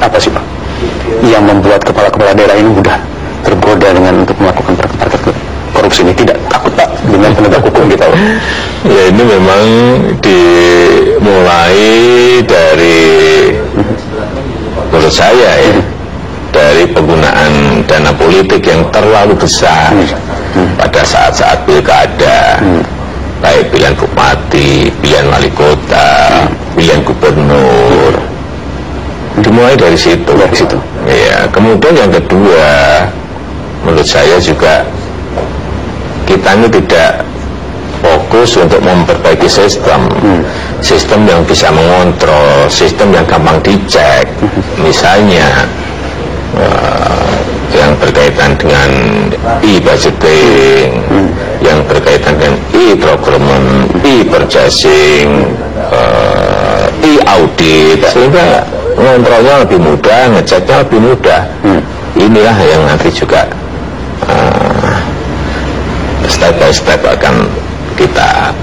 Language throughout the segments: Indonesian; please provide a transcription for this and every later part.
apa sih Pak yang membuat kepala-kepala daerah ini mudah tergoda dengan untuk melakukan praktek korupsi ini? Tidak takut Pak dengan penegak hukum kita Pak? Ya ini memang dimulai dari menurut saya ya, dari penggunaan dana politik yang terlalu besar pada saat-saat pilkada, baik pilihan bupati, pilihan wali kota, pilihan gubernur, dimulai dari situ. Ya, kemudian yang kedua, menurut saya juga kita ini tidak fokus untuk memperbaiki sistem yang bisa mengontrol, sistem yang gampang dicek, misalnya yang berkaitan dengan e-budgeting, yang berkaitan dengan e-procurement, e-purchasing, e-audit, sehingga ngontrolnya lebih mudah, ngeceknya lebih mudah. Inilah yang nanti juga step by step akan kita,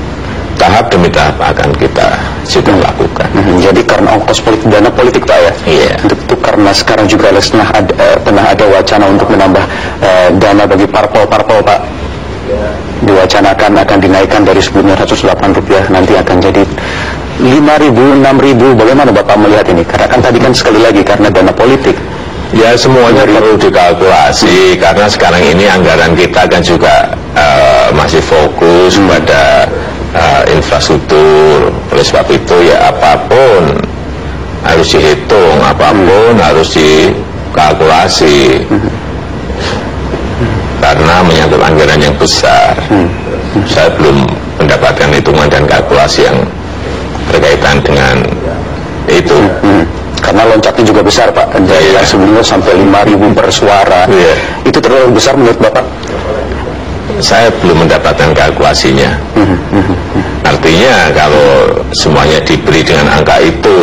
tahap demi tahap akan kita sudah lakukan. Jadi karena ongkos politik, dana politik Pak ya? Iya. Untuk itu karena sekarang juga pernah ada wacana untuk menambah dana bagi parpol Pak, diwacanakan akan dinaikkan dari sebelumnya Rp108 nanti akan jadi 5.000, 6.000. Bagaimana Bapak melihat ini? Karena kan tadi kan sekali lagi karena dana politik. Ya semuanya perlu dikalkulasi karena sekarang ini anggaran kita kan juga masih fokus pada infrastruktur. Oleh sebab itu ya apapun harus dihitung, apapun harus dikalkulasi karena menyangkut anggaran yang besar. Saya belum mendapatkan hitungan dan kalkulasi yang berkaitan dengan itu. Karena loncatnya juga besar Pak, dari yang sebelumnya sampai 5.000 per suara. Itu terlalu besar menurut Bapak? Saya belum mendapatkan kalkulasinya. Artinya kalau semuanya diberi dengan angka itu,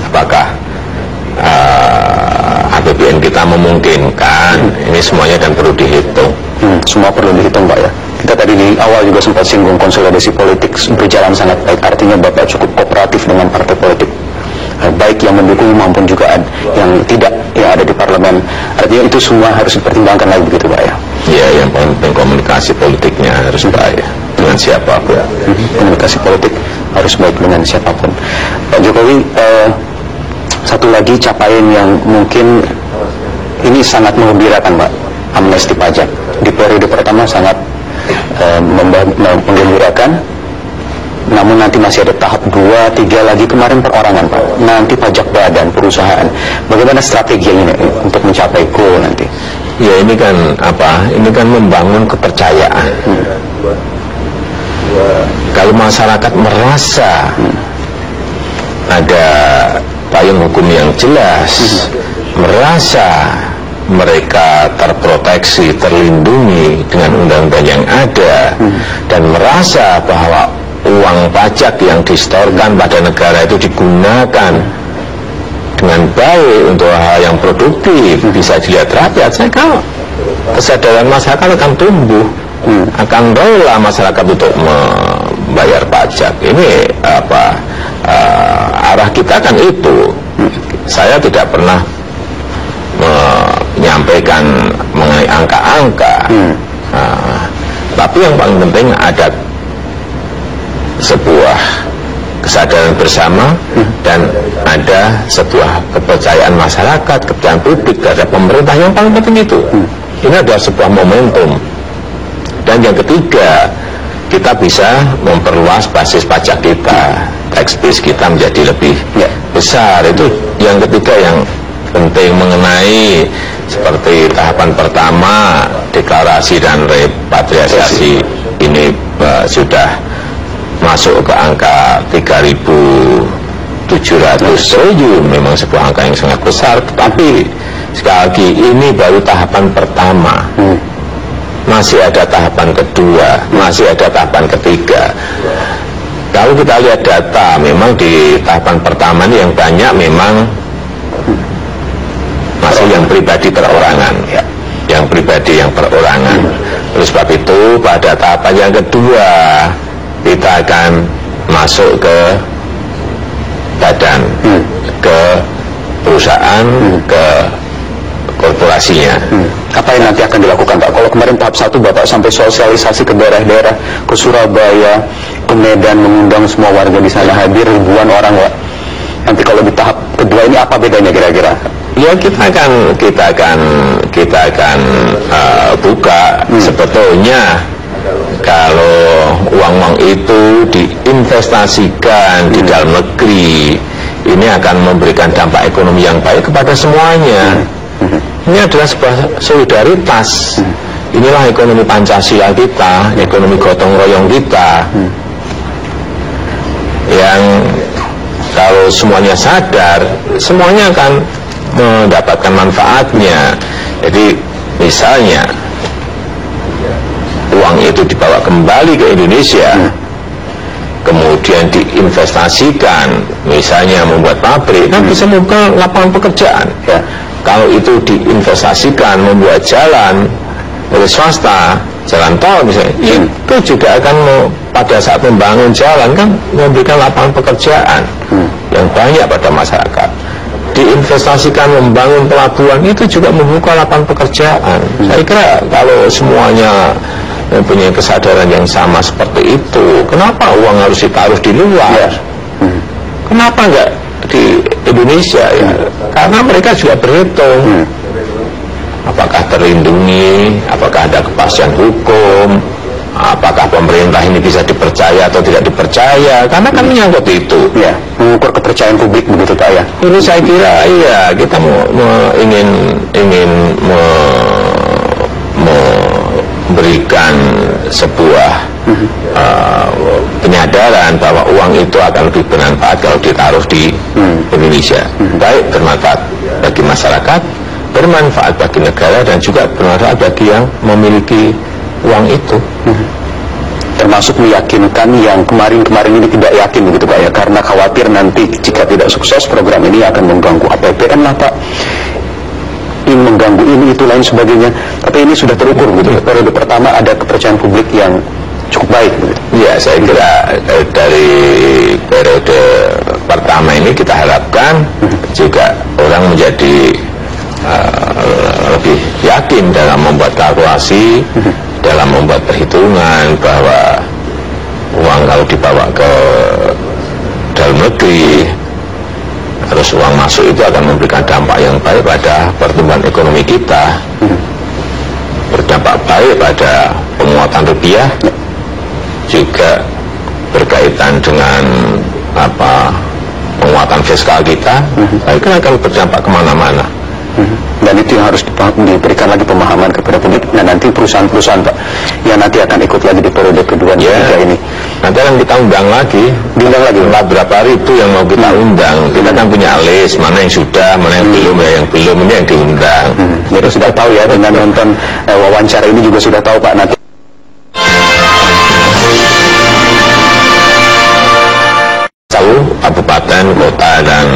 apakah APBN kita memungkinkan? Ini semuanya kan perlu dihitung. Semua perlu dihitung Pak ya. Kita tadi di awal juga sempat singgung konsolidasi politik berjalan sangat baik. Artinya Bapak cukup kooperatif dengan partai politik, baik yang mendukung maupun juga yang tidak, yang ada di parlemen. Artinya itu semua harus dipertimbangkan lagi begitu Pak ya? Ya, yang penting komunikasi politiknya harus baik dengan siapapun. Komunikasi politik harus baik dengan siapapun. Pak Jokowi, satu lagi capaian yang mungkin ini sangat menggembirakan Pak, amnesti pajak. Di periode pertama sangat menggembirakan, namun nanti masih ada tahap 2, 3 lagi kemarin perorangan Pak. Nanti pajak badan perusahaan. Bagaimana strategi ini untuk mencapai goal nanti? Ya ini kan apa? Ini kan membangun kepercayaan. Kalau masyarakat merasa ada payung hukum yang jelas, merasa mereka terproteksi, terlindungi dengan undang-undang yang ada, dan merasa bahwa uang pajak yang disetorkan pada negara itu digunakan dengan baik untuk hal yang produktif, bisa dilihat rakyat. Saya kalau kesadaran masyarakat akan tumbuh, akan rela masyarakat untuk membayar pajak. Ini apa? Arah kita kan itu. Saya tidak pernah menyampaikan mengenai angka-angka, tapi yang paling penting ada sebuah kesadaran bersama dan ada sebuah kepercayaan masyarakat, kepercayaan publik terhadap pemerintah. Yang paling penting itu. Ini adalah sebuah momentum. Dan yang ketiga, kita bisa memperluas basis pajak kita, tax base kita menjadi lebih besar. Itu yang ketiga yang penting, mengenai seperti tahapan pertama deklarasi dan repatriasi ini sudah masuk ke angka 3.700 triliun, memang sebuah angka yang sangat besar. Tetapi sekali lagi ini baru tahapan pertama, masih ada tahapan kedua, masih ada tahapan ketiga. Kalau kita lihat data, memang di tahapan pertama ini yang banyak memang masih yang pribadi perorangan, yang pribadi yang perorangan. Oleh sebab itu pada tahapan yang kedua kita akan masuk ke badan, ke perusahaan ke korporasinya. Apa yang nanti akan dilakukan Pak? Kalau kemarin tahap 1 Bapak sampai sosialisasi ke daerah-daerah, ke Surabaya, ke Medan, mengundang semua warga di sana hadir ribuan orang Pak. Nanti kalau di tahap kedua ini apa bedanya kira-kira? Ya kita akan buka sebetulnya kalau uang-uang itu diinvestasikan di dalam negeri, ini akan memberikan dampak ekonomi yang baik kepada semuanya. Ini adalah sebuah solidaritas. Inilah ekonomi Pancasila kita, ekonomi gotong royong kita, yang kalau semuanya sadar, semuanya akan mendapatkan manfaatnya. Jadi misalnya uang itu dibawa kembali ke Indonesia, kemudian diinvestasikan, misalnya membuat pabrik, kan bisa membuka lapangan pekerjaan. Kalau itu diinvestasikan membuat jalan oleh swasta, jalan tol misalnya, itu juga akan pada saat membangun jalan kan memberikan lapangan pekerjaan yang banyak pada masyarakat. Diinvestasikan membangun pelabuhan, itu juga membuka lapangan pekerjaan. Saya kira kalau semuanya mempunyai kesadaran yang sama seperti itu, kenapa uang harus ditaruh di luar? Kenapa enggak di Indonesia ya? Karena mereka juga berhitung apakah terlindungi, apakah ada kepastian hukum, apakah pemerintah ini bisa dipercaya atau tidak dipercaya, karena kan menyangkut itu ya, mengukur kepercayaan publik begitu Pak ya. Ini saya kira iya, kita ingin memberikan sebuah penyadaran bahwa uang itu akan lebih bermanfaat kalau ditaruh di Indonesia. Baik bermanfaat bagi masyarakat, bermanfaat bagi negara, dan juga bermanfaat bagi yang memiliki uang itu. Termasuk meyakinkan yang kemarin-kemarin ini tidak yakin begitu Pak ya, karena khawatir nanti jika tidak sukses program ini akan mengganggu APBN lah Pak, ini mengganggu ini itu lain sebagainya. Tapi ini sudah terukur begitu. Periode pertama ada kepercayaan publik yang cukup baik begitu. Ya, saya kira dari periode pertama ini kita harapkan juga orang menjadi lebih yakin dalam membuat kalkulasi, dalam membuat perhitungan bahwa uang kalau dibawa ke dalam negeri, terus uang masuk itu akan memberikan dampak yang baik pada pertumbuhan ekonomi kita, berdampak baik pada penguatan rupiah, juga berkaitan dengan penguatan fiskal kita. Saya kira akan berdampak kemana-mana. Dan itu yang harus diberikan lagi pemahaman kepada publik. Nah nanti perusahaan-perusahaan Pak yang nanti akan ikut lagi di periode kedua dan ketiga ini, nanti akan kita undang lagi, entah berapa ribu yang mau kita undang. Kita kan punya list, mana yang sudah, mana yang belum, ini yang diundang. Jadi sudah tahu ya, dengan nonton wawancara ini juga sudah tahu Pak nanti. Tahu kabupaten, kota, dan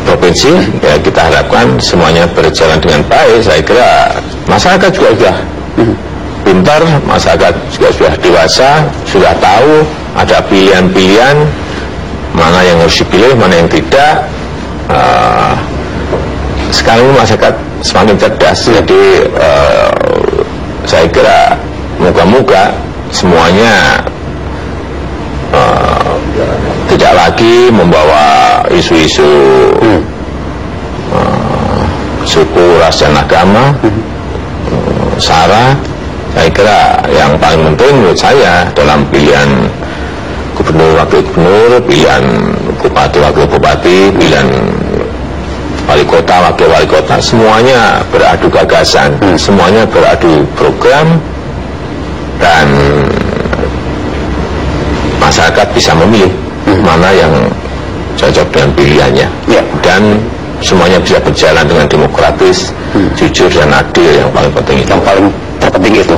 provinsi, ya kita harapkan semuanya berjalan dengan baik. Saya kira masyarakat juga sudah pintar, masyarakat juga sudah dewasa, sudah tahu ada pilihan-pilihan mana yang harus dipilih, mana yang tidak. Sekarang ini masyarakat semakin cerdas, jadi saya kira moga-moga semuanya tidak lagi membawa isu-isu suku, ras, dan agama, sara. Saya kira yang paling penting menurut saya dalam pilihan gubernur, wakil gubernur, pilihan bupati, wakil bupati, pilihan wali kota, wakil wali kota, semuanya beradu gagasan, semuanya beradu program, dan masyarakat bisa memilih mana yang cocok dengan pilihannya, dan semuanya bisa berjalan dengan demokratis, jujur, dan adil. Yang paling penting itu. Yang paling terpenting itu,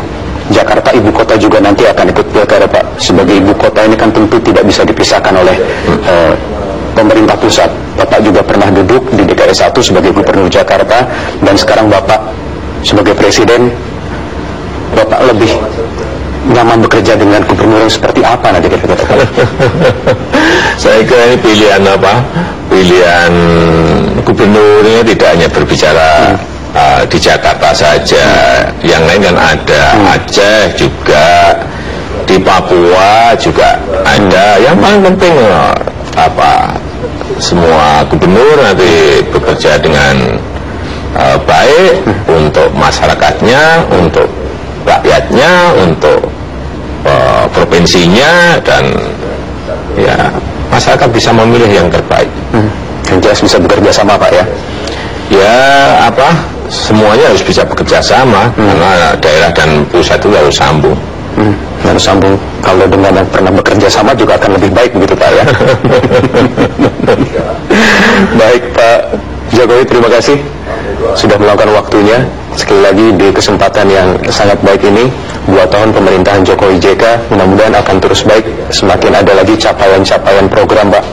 Jakarta ibu kota juga nanti akan ikut pilkada Pak. Sebagai ibu kota ini kan tentu tidak bisa dipisahkan oleh pemerintah pusat. Bapak juga pernah duduk di DKI 1 sebagai gubernur Jakarta, dan sekarang Bapak sebagai presiden. Bapak lebih nyaman bekerja dengan gubernur yang seperti apa nanti kira-kira? Saya kira ini pilihan pilihan gubernurnya tidak hanya berbicara di Jakarta saja, yang lain kan ada, Aceh juga, di Papua juga ada. Yang paling penting semua gubernur nanti bekerja dengan baik untuk masyarakatnya, untuk rakyatnya, untuk provinsinya, dan ya masyarakat bisa memilih yang terbaik. Yang jelas bisa bekerja sama Pak ya. Ya semuanya harus bisa bekerja sama, karena daerah dan pusat itu harus sambung. Harus sambung. Kalau dengan yang pernah bekerja sama juga akan lebih baik begitu Pak ya. Baik Pak Jokowi, terima kasih sudah meluangkan waktunya sekali lagi di kesempatan yang sangat baik ini. 2 tahun pemerintahan Jokowi JK mudah-mudahan akan terus baik, semakin ada lagi capaian-capaian program Pak.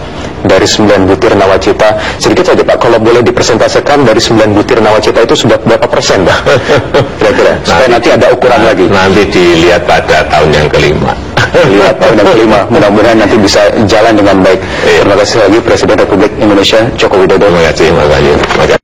Dari 9 butir nawacita, sedikit saja Pak, kalau boleh dipresentasikan dari 9 butir nawacita itu sudah berapa persen Pak? Kira-kira, supaya nanti ada ukuran lagi. Nanti dilihat pada tahun yang kelima. Lihat tahun yang kelima, mudah-mudahan nanti bisa jalan dengan baik. Terima kasih lagi Presiden Republik Indonesia Joko Widodo. Terima kasih.